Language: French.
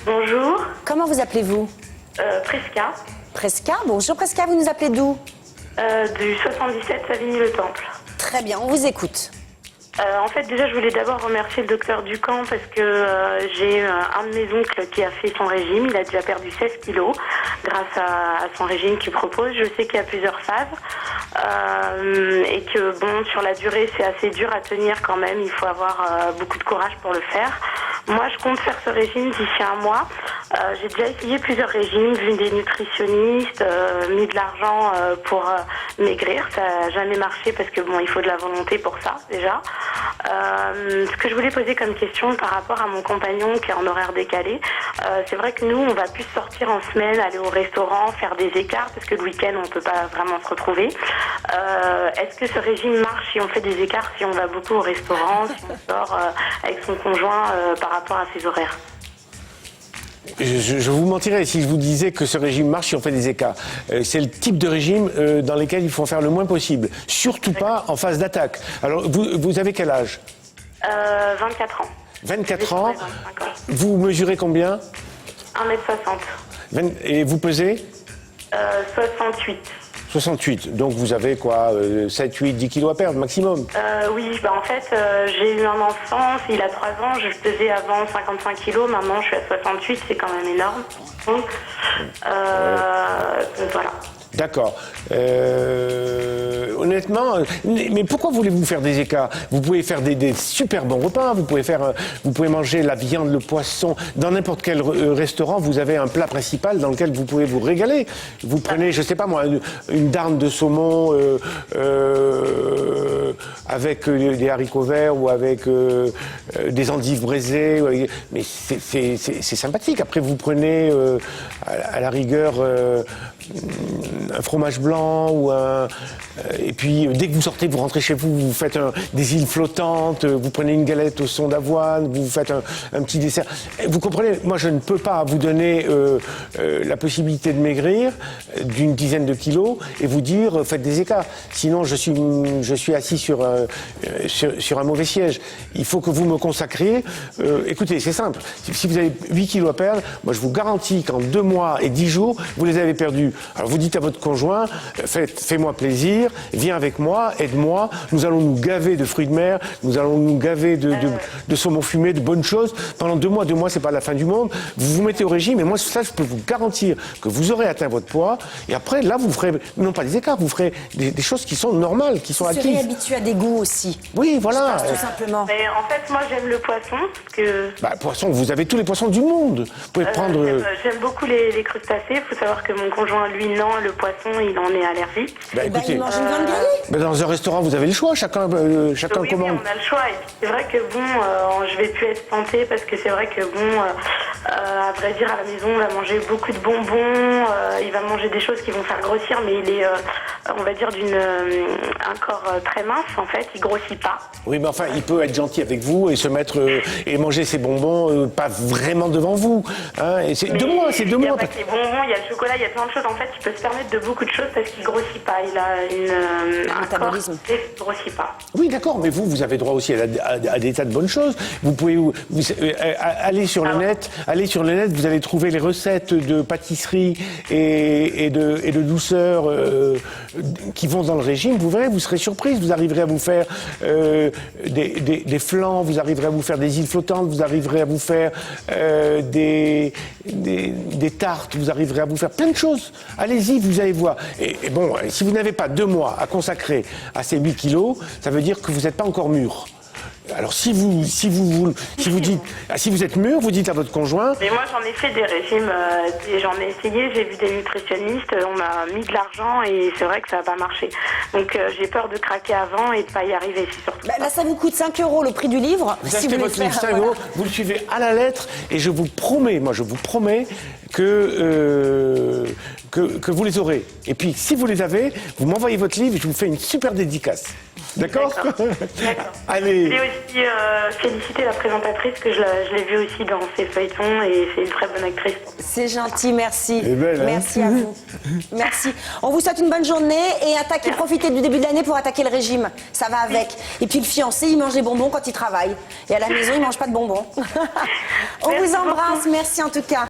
Bonjour. Comment vous appelez-vous? Presca. Presca. Bonjour Presca, vous nous appelez d'où? Du 77 Savigny-le-Temple. Très bien, on vous écoute. En fait, déjà, je voulais d'abord remercier le docteur Ducamp parce que j'ai un de mes oncles qui a fait son régime. Il a déjà perdu 16 kilos grâce à son régime qu'il propose. Je sais qu'il y a plusieurs phases et que, bon, sur la durée, c'est assez dur à tenir quand même. Il faut avoir beaucoup de courage pour le faire. Moi, je compte faire ce régime d'ici un mois. J'ai déjà essayé plusieurs régimes, vu des nutritionnistes, mis de l'argent pour maigrir. Ça n'a jamais marché parce que bon, il faut de la volonté pour ça déjà. Ce que je voulais poser comme question par rapport à mon compagnon qui est en horaire décalé, c'est vrai que nous, on va plus sortir en semaine, aller au restaurant, faire des écarts parce que le week-end, on peut pas vraiment se retrouver. Est-ce que ce régime marche si on fait des écarts, si on va beaucoup au restaurant, si on sort avec son conjoint par rapport à ses horaires? Je vous mentirais si je vous disais que ce régime marche si on fait des écarts. C'est le type de régime dans lequel il faut en faire le moins possible. Surtout pas en phase d'attaque. Alors, vous avez quel âge? 24 ans. 24 ans. 25 ans. Vous mesurez combien? 1m60. Et vous pesez? 68. 68. Donc vous avez quoi 7, 8, 10 kilos à perdre maximum? Oui, en fait, j'ai eu un enfant, il a 3 ans, je pesais avant 55 kilos, maintenant je suis à 68, c'est quand même énorme. Donc voilà. D'accord. Honnêtement, mais pourquoi voulez-vous faire des écarts? Vous pouvez faire des super bons repas, vous pouvez manger la viande, le poisson. Dans n'importe quel restaurant, vous avez un plat principal dans lequel vous pouvez vous régaler. Vous prenez, je sais pas moi, une darne de saumon avec des haricots verts ou avec des endives braisées. Mais c'est sympathique. Après, vous prenez à la rigueur un fromage blanc ou et puis dès que vous sortez, vous rentrez chez vous, vous faites des îles flottantes, vous prenez une galette au son d'avoine, vous faites un petit dessert. Vous comprenez, moi je ne peux pas vous donner la possibilité de maigrir d'une dizaine de kilos et vous dire faites des écarts. Sinon je suis assis sur un mauvais siège. Il faut que vous me consacriez. Écoutez, c'est simple. Si vous avez 8 kilos à perdre, moi je vous garantis qu'en 2 mois et 10 jours, vous les avez perdus. Alors vous dites à votre conjoint, fais-moi plaisir, viens avec moi, aide-moi, nous allons nous gaver de fruits de mer, nous allons nous gaver de saumon fumé, de bonnes choses. Pendant 2 mois, 2 mois, c'est pas la fin du monde. Vous vous mettez au régime et moi, ça, je peux vous garantir que vous aurez atteint votre poids. Et après, là, vous ferez, non pas des écarts, vous ferez des choses qui sont normales, qui sont acquises. Vous serez habitué à des goûts aussi. Oui, voilà. Tout simplement. Mais en fait, moi, j'aime le poisson. Parce que... poisson, vous avez tous les poissons du monde. Vous pouvez prendre... J'aime beaucoup les crustacés. Il faut savoir que mon conjoint, lui, non, le poisson, il en est allergique. Écoutez, il mange une viande grillée. Dans un restaurant, vous avez le choix, chacun Oui, commande. oui, on a le choix. Et c'est vrai que bon, je vais plus être tentée parce que c'est vrai que bon, à vrai dire, à la maison, on va manger beaucoup de bonbons. Il va manger des choses qui vont faire grossir, mais il est, on va dire, un corps très mince en fait. Il grossit pas. Oui, mais enfin, il peut être gentil avec vous et se mettre et manger ses bonbons, pas vraiment devant vous. Hein, et c'est 2 mois, c'est 2 mois. Il y a pas que les bonbons, il y a le chocolat, il y a plein de choses. En fait, il peut se permettre de beaucoup de choses parce qu'il grossit pas. Il a un corps qui ne grossit pas. Oui, d'accord, mais vous avez droit aussi à des tas de bonnes choses. Vous pouvez aller sur le net, vous allez trouver les recettes de pâtisserie et de douceur qui vont dans le régime. Vous verrez, vous serez surprise. Vous arriverez à vous faire des flans, vous arriverez à vous faire des îles flottantes, vous arriverez à vous faire des tartes, vous arriverez à vous faire plein de choses. Allez-y, vous allez voir. Et bon, si vous n'avez pas 2 mois à consacrer à ces 8 kilos, ça veut dire que vous n'êtes pas encore mûr. Alors si vous êtes mûr, vous dites à votre conjoint. Mais moi j'en ai fait des régimes, j'en ai essayé, j'ai vu des nutritionnistes, on m'a mis de l'argent et c'est vrai que ça n'a pas marché. Donc j'ai peur de craquer avant et de pas y arriver, c'est surtout. Là ça vous coûte 5 € le prix du livre. Vous achetez votre livre 5 €, vous le suivez à la lettre et je vous promets que vous les aurez. Et puis si vous les avez, vous m'envoyez votre livre et je vous fais une super dédicace. D'accord. D'accord. Allez. J'ai aussi félicité la présentatrice, que je l'ai vue aussi dans ses feuilletons, et c'est une très bonne actrice. C'est gentil, merci. Elle est belle, hein. Merci à vous. Merci. On vous souhaite une bonne journée et profitez du début de l'année pour attaquer le régime. Ça va avec. Et puis le fiancé, il mange des bonbons quand il travaille. Et à la maison, il mange pas de bonbons. On vous embrasse. Merci en tout cas.